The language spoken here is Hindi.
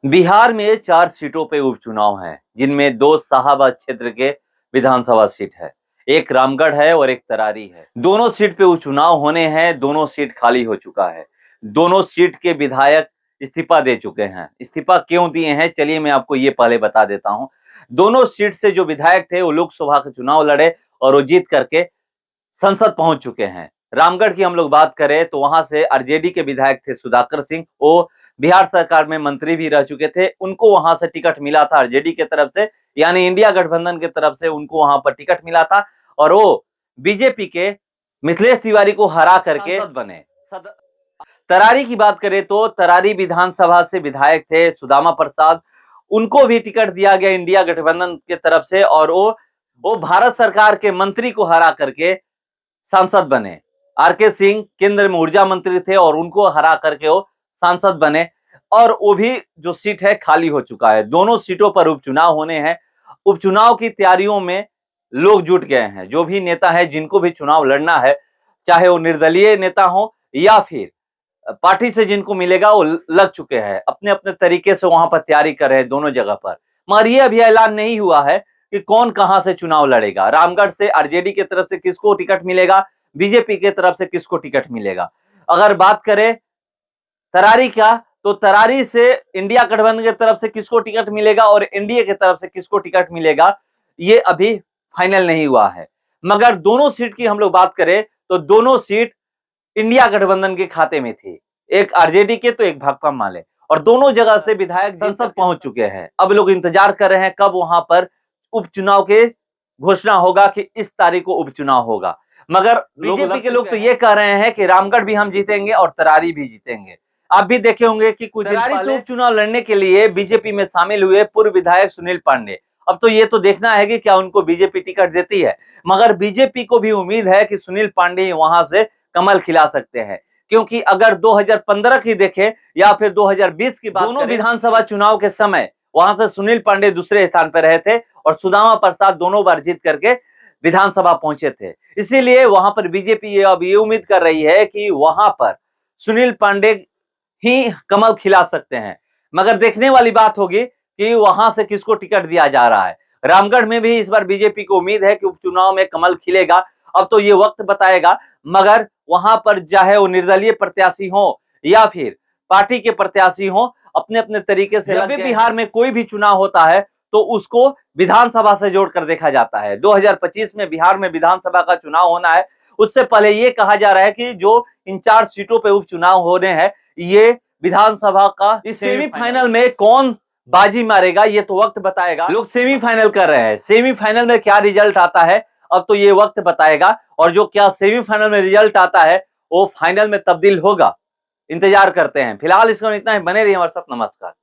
बिहार में 4 सीटों पे उपचुनाव हैं, जिनमें 2 शाहाबाद क्षेत्र के विधानसभा सीट है, एक रामगढ़ है और एक तरारी है। दोनों सीट पे उपचुनाव होने हैं, दोनों सीट खाली हो चुका है। दोनों सीट के विधायक इस्तीफा दे चुके हैं। इस्तीफा क्यों दिए हैं, चलिए मैं आपको ये पहले बता देता हूं। दोनों सीट से जो विधायक थे वो लोकसभा के चुनाव लड़े और वो जीत करके संसद पहुंच चुके हैं। रामगढ़ की हम लोग बात करें तो वहां से आरजेडी के विधायक थे सुधाकर सिंह, वो बिहार सरकार में मंत्री भी रह चुके थे। उनको वहां से टिकट मिला था आरजेडी की तरफ से, यानी इंडिया गठबंधन की तरफ से उनको वहां पर टिकट मिला था और वो बीजेपी के मिथिलेश तिवारी को हरा करके बने। तरारी की बात करें तो तरारी विधानसभा से विधायक थे सुदामा प्रसाद, उनको भी टिकट दिया गया इंडिया गठबंधन के तरफ से और वो भारत सरकार के मंत्री को हरा करके सांसद बने। आरके सिंह केंद्र में ऊर्जा मंत्री थे और उनको हरा करके वो सांसद बने और वो भी जो सीट है खाली हो चुका है। दोनों सीटों पर उपचुनाव होने हैं। उपचुनाव की तैयारियों में लोग जुट गए हैं। जो भी नेता है जिनको भी चुनाव लड़ना है, चाहे वो निर्दलीय नेता हो या फिर पार्टी से जिनको मिलेगा, वो लग चुके हैं। अपने अपने तरीके से वहां पर तैयारी कर रहे हैं दोनों जगह पर। मगर ये अभी ऐलान नहीं हुआ है कि कौन कहां से चुनाव लड़ेगा। रामगढ़ से आरजेडी की तरफ से किसको टिकट मिलेगा, बीजेपी की तरफ से किसको टिकट मिलेगा। अगर बात करें तरारी का, तो तरारी से इंडिया गठबंधन की तरफ से किसको टिकट मिलेगा और एनडीए की तरफ से किसको टिकट मिलेगा, ये अभी फाइनल नहीं हुआ है। मगर दोनों सीट की हम लोग बात करें तो दोनों सीट इंडिया गठबंधन के खाते में थी, एक आरजेडी के तो एक भाकपा माले, और दोनों जगह से विधायक संसद पहुंच चुके हैं। अब लोग इंतजार कर रहे हैं कब वहां पर उपचुनाव के घोषणा होगा कि इस तारीख को उपचुनाव होगा। मगर बीजेपी के लोग तो ये कह रहे हैं कि रामगढ़ भी हम जीतेंगे और तरारी भी जीतेंगे। आप भी देखे होंगे कि कुछ तरारी से उपचुनाव लड़ने के लिए बीजेपी में शामिल हुए पूर्व विधायक सुनील पांडे। अब तो ये तो देखना है कि क्या उनको बीजेपी टिकट देती है, मगर बीजेपी को भी उम्मीद है कि सुनील पांडे वहां से कमल खिला सकते हैं। क्योंकि अगर 2015 की देखें या फिर 2020 की बात करें, दोनों विधानसभा चुनाव के समय वहां से सुनील पांडे दूसरे स्थान पर रहे थे और सुदामा प्रसाद दोनों बार जीत करके विधानसभा पहुंचे थे। इसीलिए वहां पर बीजेपी अब ये उम्मीद कर रही है कि वहां पर सुनील पांडे ही कमल खिला सकते हैं। मगर देखने वाली बात होगी कि वहां से किसको टिकट दिया जा रहा है। रामगढ़ में भी इस बार बीजेपी को उम्मीद है कि उपचुनाव में कमल खिलेगा। अब तो ये वक्त बताएगा, मगर वहां पर चाहे वो निर्दलीय प्रत्याशी हो या फिर पार्टी के प्रत्याशी हो, अपने अपने तरीके से जब भी बिहार में कोई भी चुनाव होता है तो उसको विधानसभा से जोड़कर देखा जाता है। 2025 में बिहार में विधानसभा का चुनाव होना है, उससे पहले ये कहा जा रहा है कि जो इन 4 सीटों पे उपचुनाव होने हैं, ये विधानसभा का इस सेमीफाइनल में कौन बाजी मारेगा ये तो वक्त बताएगा। लोग सेमीफाइनल कर रहे हैं, सेमीफाइनल में क्या रिजल्ट आता है अब तो ये वक्त बताएगा, और जो क्या सेमीफाइनल में रिजल्ट आता है वो फाइनल में तब्दील होगा। इंतजार करते हैं। फिलहाल इसका इतना ही, बने रहिए हमारे साथ। नमस्कार।